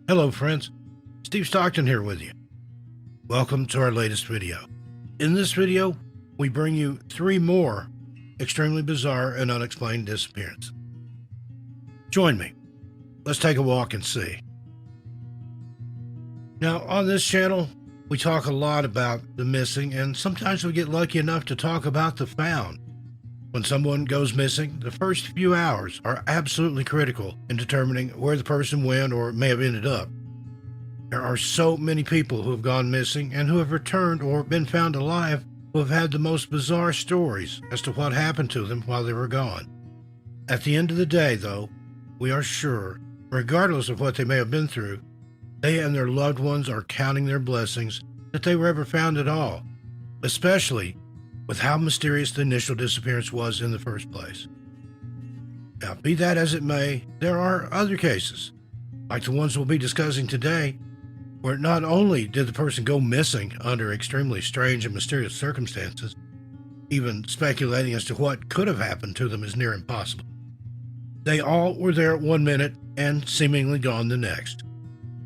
Hello friends, Steve Stockton here with you. Welcome to our latest video. In this video, we bring you 3 more extremely bizarre and unexplained disappearances. Join me. Let's take a walk and see. Now, on this channel, we talk a lot about the missing, and sometimes we get lucky enough to talk about the found. When someone goes missing, the first few hours are absolutely critical in determining where the person went or may have ended up. There are so many people who have gone missing and who have returned or been found alive who have had the most bizarre stories as to what happened to them while they were gone. At the end of the day, though, we are sure, regardless of what they may have been through, they and their loved ones are counting their blessings that they were ever found at all, especially with how mysterious the initial disappearance was in the first place. Now, be that as it may, there are other cases, like the ones we'll be discussing today, where not only did the person go missing under extremely strange and mysterious circumstances, even speculating as to what could have happened to them is near impossible. They all were there 1 minute and seemingly gone the next.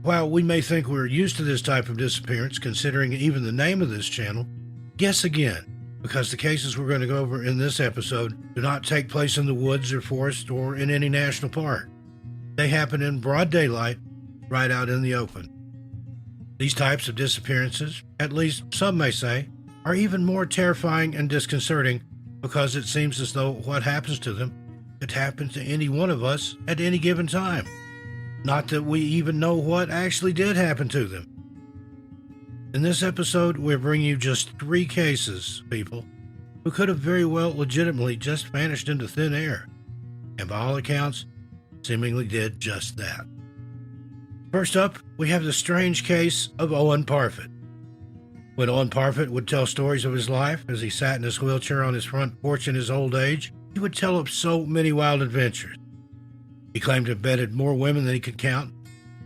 While we may think we're used to this type of disappearance, considering even the name of this channel, guess again, because the cases we're going to go over in this episode do not take place in the woods or forest or in any national park. They happen in broad daylight, right out in the open. These types of disappearances, at least some may say, are even more terrifying and disconcerting because it seems as though what happens to them could happen to any one of us at any given time. Not that we even know what actually did happen to them. In this episode, we're bringing you just 3 cases, people, who could have very well legitimately just vanished into thin air, and by all accounts, seemingly did just that. First up, we have the strange case of Owen Parfett. When Owen Parfett would tell stories of his life as he sat in his wheelchair on his front porch in his old age, he would tell of so many wild adventures. He claimed to have bedded more women than he could count,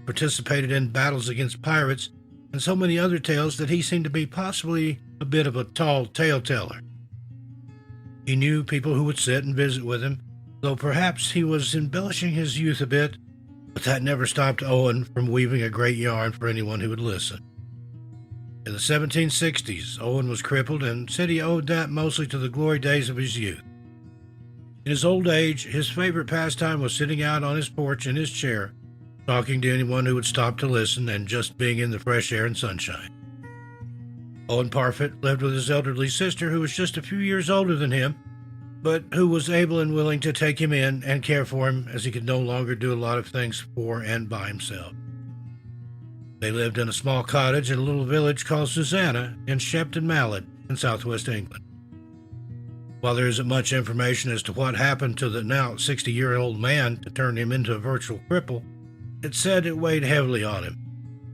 participated in battles against pirates, and so many other tales that he seemed to be possibly a bit of a tall tale teller. He knew people who would sit and visit with him, though perhaps he was embellishing his youth a bit, but that never stopped Owen from weaving a great yarn for anyone who would listen. In the 1760s, Owen was crippled and said he owed that mostly to the glory days of his youth. In his old age, his favorite pastime was sitting out on his porch in his chair, talking to anyone who would stop to listen and just being in the fresh air and sunshine. Owen Parfett lived with his elderly sister, who was just a few years older than him, but who was able and willing to take him in and care for him as he could no longer do a lot of things for and by himself. They lived in a small cottage in a little village called Susanna in Shepton Mallet in southwest England. While there isn't much information as to what happened to the now 60-year-old man to turn him into a virtual cripple, it's said it weighed heavily on him,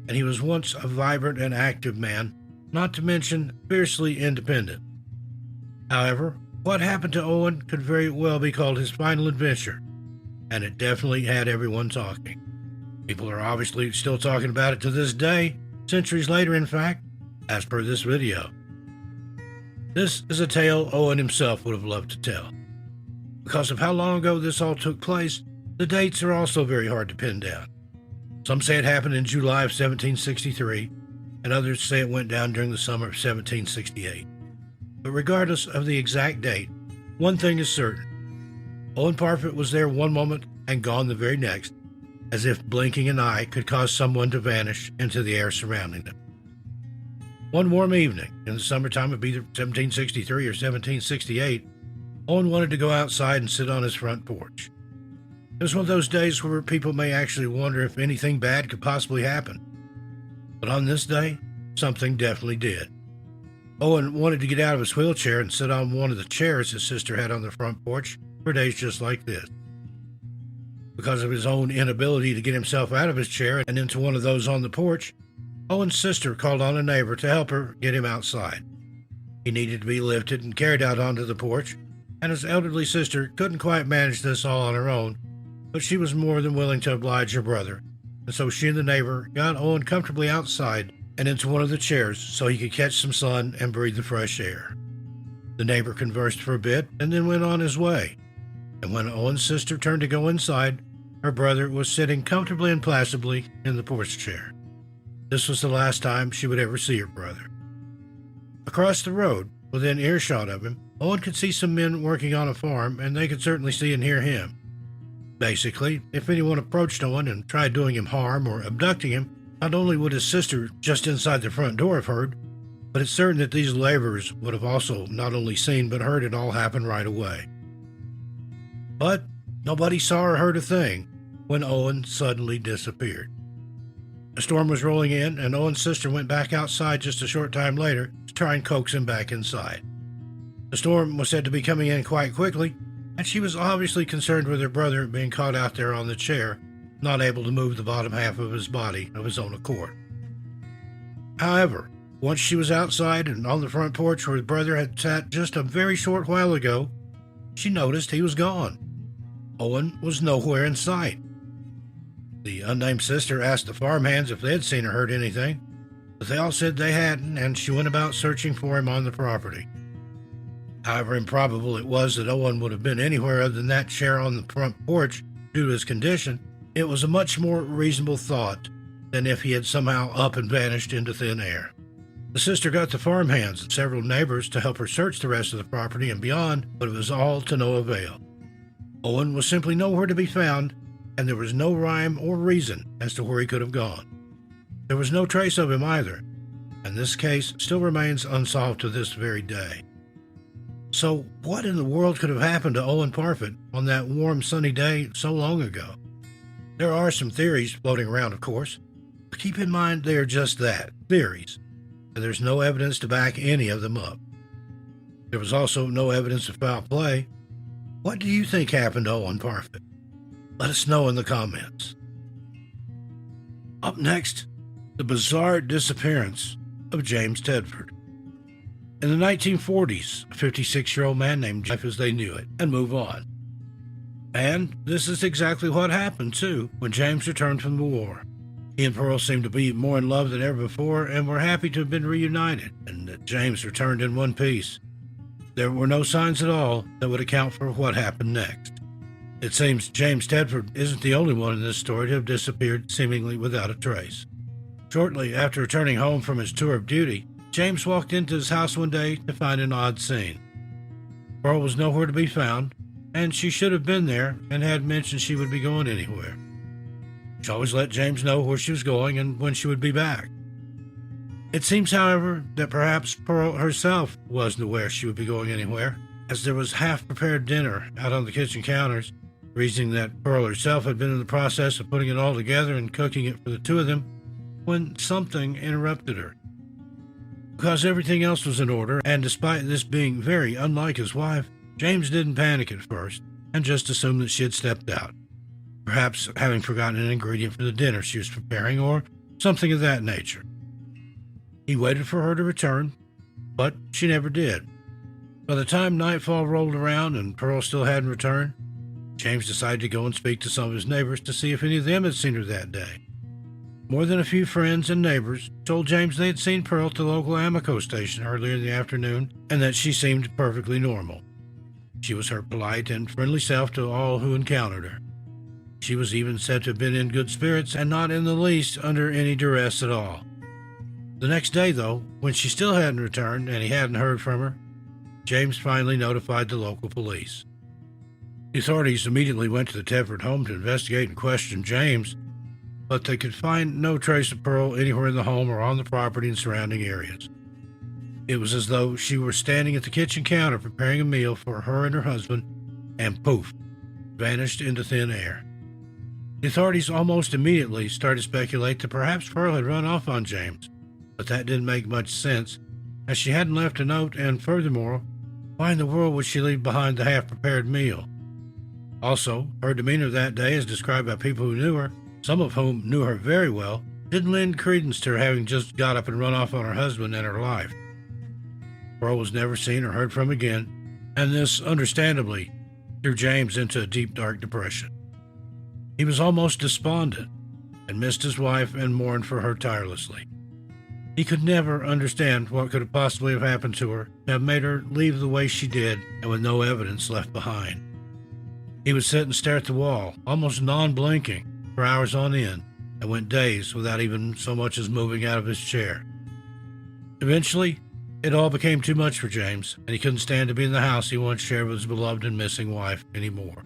and he was once a vibrant and active man, not to mention fiercely independent. However, what happened to Owen could very well be called his final adventure, and it definitely had everyone talking. People are obviously still talking about it to this day, centuries later in fact, as per this video. This is a tale Owen himself would have loved to tell. Because of how long ago this all took place, the dates are also very hard to pin down. Some say it happened in July of 1763, and others say it went down during the summer of 1768. But regardless of the exact date, one thing is certain. Owen Parfett was there one moment and gone the very next, as if blinking an eye could cause someone to vanish into the air surrounding them. One warm evening in the summertime of either 1763 or 1768, Owen wanted to go outside and sit on his front porch. It was one of those days where people may actually wonder if anything bad could possibly happen. But on this day, something definitely did. Owen wanted to get out of his wheelchair and sit on one of the chairs his sister had on the front porch for days just like this. Because of his own inability to get himself out of his chair and into one of those on the porch, Owen's sister called on a neighbor to help her get him outside. He needed to be lifted and carried out onto the porch, and his elderly sister couldn't quite manage this all on her own, but she was more than willing to oblige her brother, and so she and the neighbor got Owen comfortably outside and into one of the chairs so he could catch some sun and breathe the fresh air. The neighbor conversed for a bit and then went on his way, and when Owen's sister turned to go inside, her brother was sitting comfortably and placidly in the porch chair. This was the last time she would ever see her brother. Across the road, within earshot of him, Owen could see some men working on a farm, and they could certainly see and hear him. Basically, if anyone approached Owen and tried doing him harm or abducting him, not only would his sister just inside the front door have heard, but it's certain that these laborers would have also not only seen but heard it all happen right away. But nobody saw or heard a thing when Owen suddenly disappeared. A storm was rolling in, and Owen's sister went back outside just a short time later to try and coax him back inside. The storm was said to be coming in quite quickly, and she was obviously concerned with her brother being caught out there on the chair, not able to move the bottom half of his body of his own accord. However, once she was outside and on the front porch where his brother had sat just a very short while ago, she noticed he was gone. Owen was nowhere in sight. The unnamed sister asked the farmhands if they had seen or heard anything, but they all said they hadn't, and she went about searching for him on the property. However improbable it was that Owen would have been anywhere other than that chair on the front porch due to his condition, it was a much more reasonable thought than if he had somehow up and vanished into thin air. The sister got the farmhands and several neighbors to help her search the rest of the property and beyond, but it was all to no avail. Owen was simply nowhere to be found, and there was no rhyme or reason as to where he could have gone. There was no trace of him either, and this case still remains unsolved to this very day. So what in the world could have happened to Owen Parfett on that warm, sunny day so long ago? There are some theories floating around, of course, but keep in mind they are just that, theories, and there's no evidence to back any of them up. There was also no evidence of foul play. What do you think happened to Owen Parfett? Let us know in the comments. Up next, the bizarre disappearance of James Tedford. In the 1940s, a 56-year-old man named life as they knew it, and move on. And this is exactly what happened, too, when James returned from the war. He and Pearl seemed to be more in love than ever before and were happy to have been reunited, and that James returned in one piece. There were no signs at all that would account for what happened next. It seems James Tedford isn't the only one in this story to have disappeared seemingly without a trace. Shortly after returning home from his tour of duty, James walked into his house one day to find an odd scene. Pearl was nowhere to be found, and she should have been there and had mentioned she would be going anywhere. She always let James know where she was going and when she would be back. It seems, however, that perhaps Pearl herself wasn't aware she would be going anywhere, as there was half-prepared dinner out on the kitchen counters, reasoning that Pearl herself had been in the process of putting it all together and cooking it for the two of them, when something interrupted her. Because everything else was in order, and despite this being very unlike his wife, James didn't panic at first, and just assumed that she had stepped out, perhaps having forgotten an ingredient for the dinner she was preparing, or something of that nature. He waited for her to return, but she never did. By the time nightfall rolled around and Pearl still hadn't returned, James decided to go and speak to some of his neighbors to see if any of them had seen her that day. More than a few friends and neighbors told James they had seen Pearl at the local Amoco station earlier in the afternoon and that she seemed perfectly normal. She was her polite and friendly self to all who encountered her. She was even said to have been in good spirits and not in the least under any duress at all. The next day, though, when she still hadn't returned and he hadn't heard from her, James finally notified the local police. The authorities immediately went to the Tedford home to investigate and question James, but they could find no trace of Pearl anywhere in the home or on the property and surrounding areas. It was as though she were standing at the kitchen counter preparing a meal for her and her husband, and poof, vanished into thin air. The authorities almost immediately started to speculate that perhaps Pearl had run off on James, but that didn't make much sense, as she hadn't left a note, and furthermore, why in the world would she leave behind the half-prepared meal? Also, her demeanor that day, as described by people who knew her, some of whom knew her very well, didn't lend credence to her having just got up and run off on her husband and her life. Pearl was never seen or heard from again, and this, understandably, threw James into a deep, dark depression. He was almost despondent, and missed his wife and mourned for her tirelessly. He could never understand what could have possibly have happened to her to have made her leave the way she did and with no evidence left behind. He would sit and stare at the wall, almost non-blinking, for hours on end, and went days without even so much as moving out of his chair. Eventually, it all became too much for James, and he couldn't stand to be in the house he once shared with his beloved and missing wife anymore.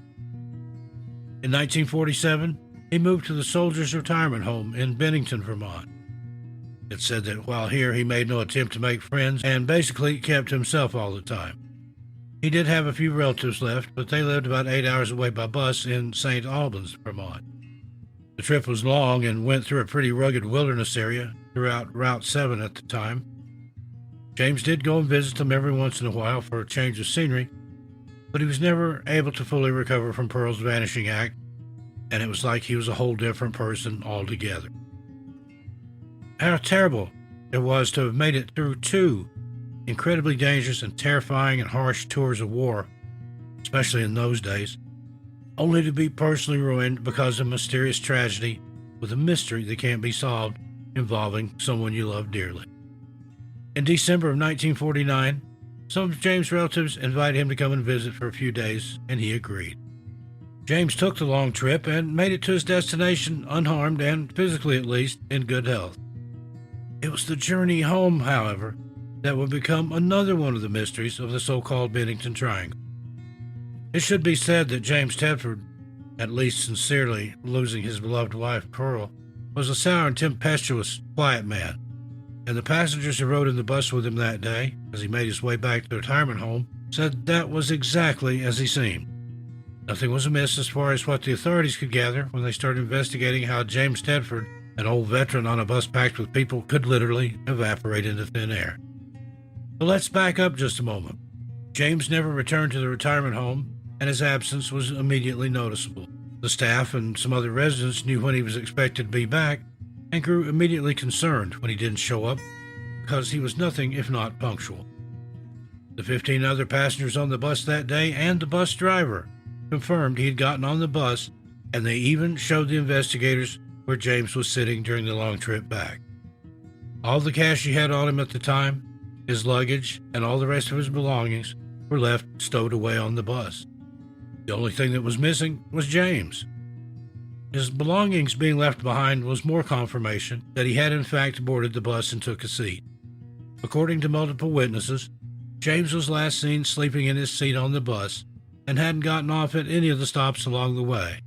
In 1947, he moved to the Soldiers' Retirement Home in Bennington, Vermont. It's said that while here, he made no attempt to make friends and basically kept to himself all the time. He did have a few relatives left, but they lived about 8 hours away by bus in St. Albans, Vermont. The trip was long and went through a pretty rugged wilderness area throughout Route 7 at the time. James did go and visit them every once in a while for a change of scenery, but he was never able to fully recover from Pearl's vanishing act, and it was like he was a whole different person altogether. How terrible it was to have made it through 2 incredibly dangerous and terrifying and harsh tours of war, especially in those days, only to be personally ruined because of a mysterious tragedy with a mystery that can't be solved involving someone you love dearly. In December of 1949, some of James' relatives invited him to come and visit for a few days, and he agreed. James took the long trip and made it to his destination unharmed and, physically at least, in good health. It was the journey home, however, that would become another one of the mysteries of the so-called Bennington Triangle. It should be said that James Tedford, at least sincerely losing his beloved wife Pearl, was a sour and tempestuous, quiet man, and the passengers who rode in the bus with him that day, as he made his way back to the retirement home, said that was exactly as he seemed. Nothing was amiss as far as what the authorities could gather when they started investigating how James Tedford, an old veteran on a bus packed with people, could literally evaporate into thin air. But let's back up just a moment. James never returned to the retirement home, and his absence was immediately noticeable. The staff and some other residents knew when he was expected to be back, and grew immediately concerned when he didn't show up, because he was nothing if not punctual. The 15 other passengers on the bus that day and the bus driver confirmed he had gotten on the bus, and they even showed the investigators where James was sitting during the long trip back. All the cash he had on him at the time, his luggage, and all the rest of his belongings were left stowed away on the bus. The only thing that was missing was James. His belongings being left behind was more confirmation that he had in fact boarded the bus and took a seat. According to multiple witnesses, James was last seen sleeping in his seat on the bus and hadn't gotten off at any of the stops along the way.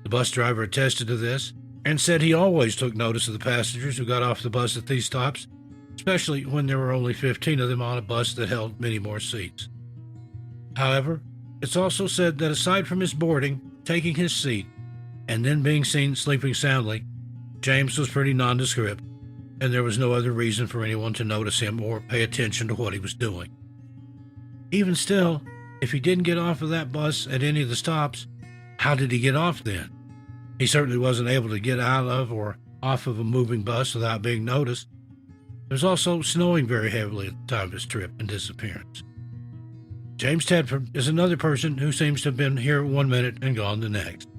The bus driver attested to this and said he always took notice of the passengers who got off the bus at these stops, especially when there were only 15 of them on a bus that held many more seats. However, it's also said that aside from his boarding, taking his seat, and then being seen sleeping soundly, James was pretty nondescript, and there was no other reason for anyone to notice him or pay attention to what he was doing. Even still, if he didn't get off of that bus at any of the stops, how did he get off then? He certainly wasn't able to get out of or off of a moving bus without being noticed. It was also snowing very heavily at the time of his trip and disappearance. James Tedford is another person who seems to have been here one minute and gone the next.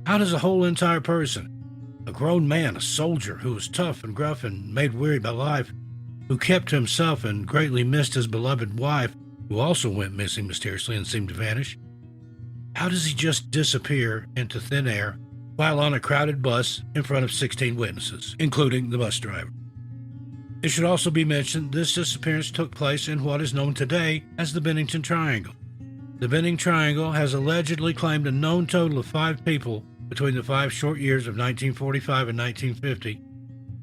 How does a whole entire person, a grown man, a soldier who was tough and gruff and made weary by life, who kept to himself and greatly missed his beloved wife, who also went missing mysteriously and seemed to vanish, how does he just disappear into thin air while on a crowded bus in front of 16 witnesses, including the bus driver? It should also be mentioned this disappearance took place in what is known today as the Bennington Triangle. The Bennington Triangle has allegedly claimed a known total of 5 people between the 5 short years of 1945 and 1950,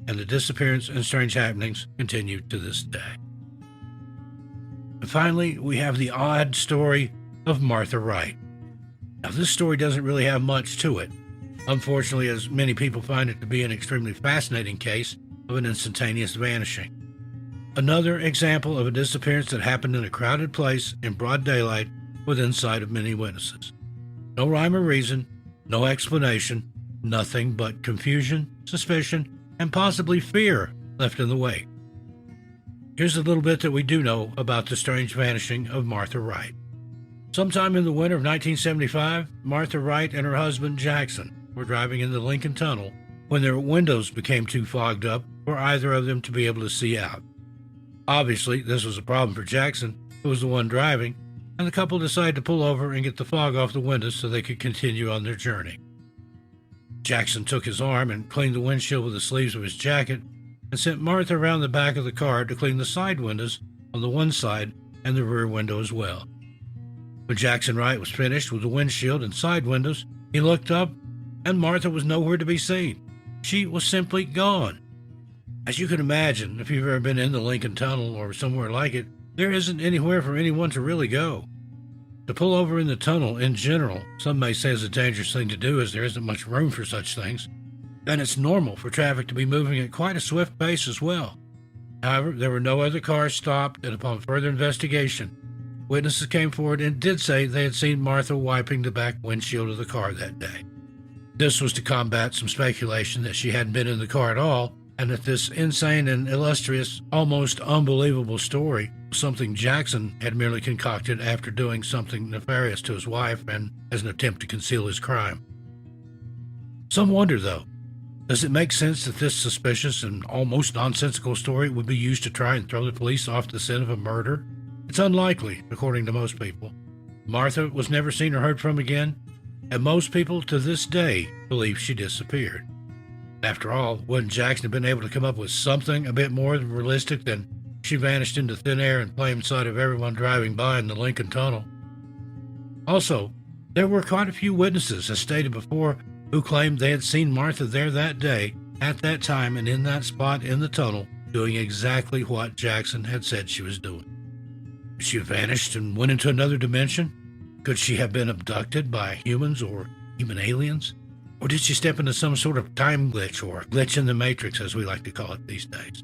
and the disappearance and strange happenings continue to this day. And finally, we have the odd story of Martha Wright. Now, this story doesn't really have much to it, unfortunately, as many people find it to be an extremely fascinating case of an instantaneous vanishing. Another example of a disappearance that happened in a crowded place in broad daylight within sight of many witnesses. No rhyme or reason, no explanation, nothing but confusion, suspicion, and possibly fear left in the wake. Here's a little bit that we do know about the strange vanishing of Martha Wright. Sometime in the winter of 1975, Martha Wright and her husband Jackson were driving in the Lincoln Tunnel when their windows became too fogged up for either of them to be able to see out. Obviously, this was a problem for Jackson, who was the one driving, and the couple decided to pull over and get the fog off the windows so they could continue on their journey. Jackson took his arm and cleaned the windshield with the sleeves of his jacket and sent Martha around the back of the car to clean the side windows on the one side and the rear window as well. When Jackson Wright was finished with the windshield and side windows, he looked up and Martha was nowhere to be seen. She was simply gone. As you can imagine, if you've ever been in the Lincoln Tunnel or somewhere like it, there isn't anywhere for anyone to really go. To pull over in the tunnel in general, some may say is a dangerous thing to do as there isn't much room for such things, and it's normal for traffic to be moving at quite a swift pace as well. However, there were no other cars stopped, and upon further investigation, witnesses came forward and did say they had seen Martha wiping the back windshield of the car that day. This was to combat some speculation that she hadn't been in the car at all, and that this insane and illustrious, almost unbelievable story was something Jackson had merely concocted after doing something nefarious to his wife and as an attempt to conceal his crime. Some wonder, though, does it make sense that this suspicious and almost nonsensical story would be used to try and throw the police off the scent of a murder? It's unlikely, according to most people. Martha was never seen or heard from again, and most people to this day believe she disappeared. After all, wouldn't Jackson have been able to come up with something a bit more realistic than she vanished into thin air in plain sight of everyone driving by in the Lincoln Tunnel? Also, there were quite a few witnesses, as stated before, who claimed they had seen Martha there that day, at that time and in that spot in the tunnel, doing exactly what Jackson had said she was doing. She vanished and went into another dimension? Could she have been abducted by humans or even aliens? Or did she step into some sort of time glitch or glitch in the matrix, as we like to call it these days?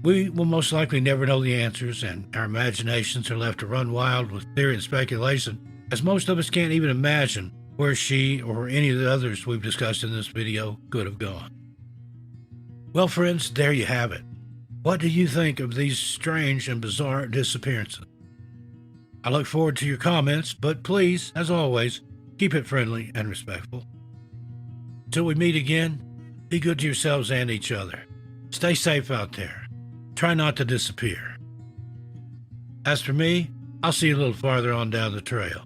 We will most likely never know the answers, and our imaginations are left to run wild with theory and speculation, as most of us can't even imagine where she or any of the others we've discussed in this video could have gone. Well, friends, there you have it. What do you think of these strange and bizarre disappearances? I look forward to your comments, but please, as always, keep it friendly and respectful. Until we meet again, be good to yourselves and each other. Stay safe out there. Try not to disappear. As for me, I'll see you a little farther on down the trail.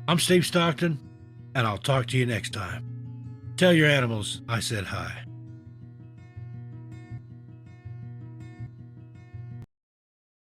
I'm Steve Stockton, and I'll talk to you next time. Tell your animals I said hi.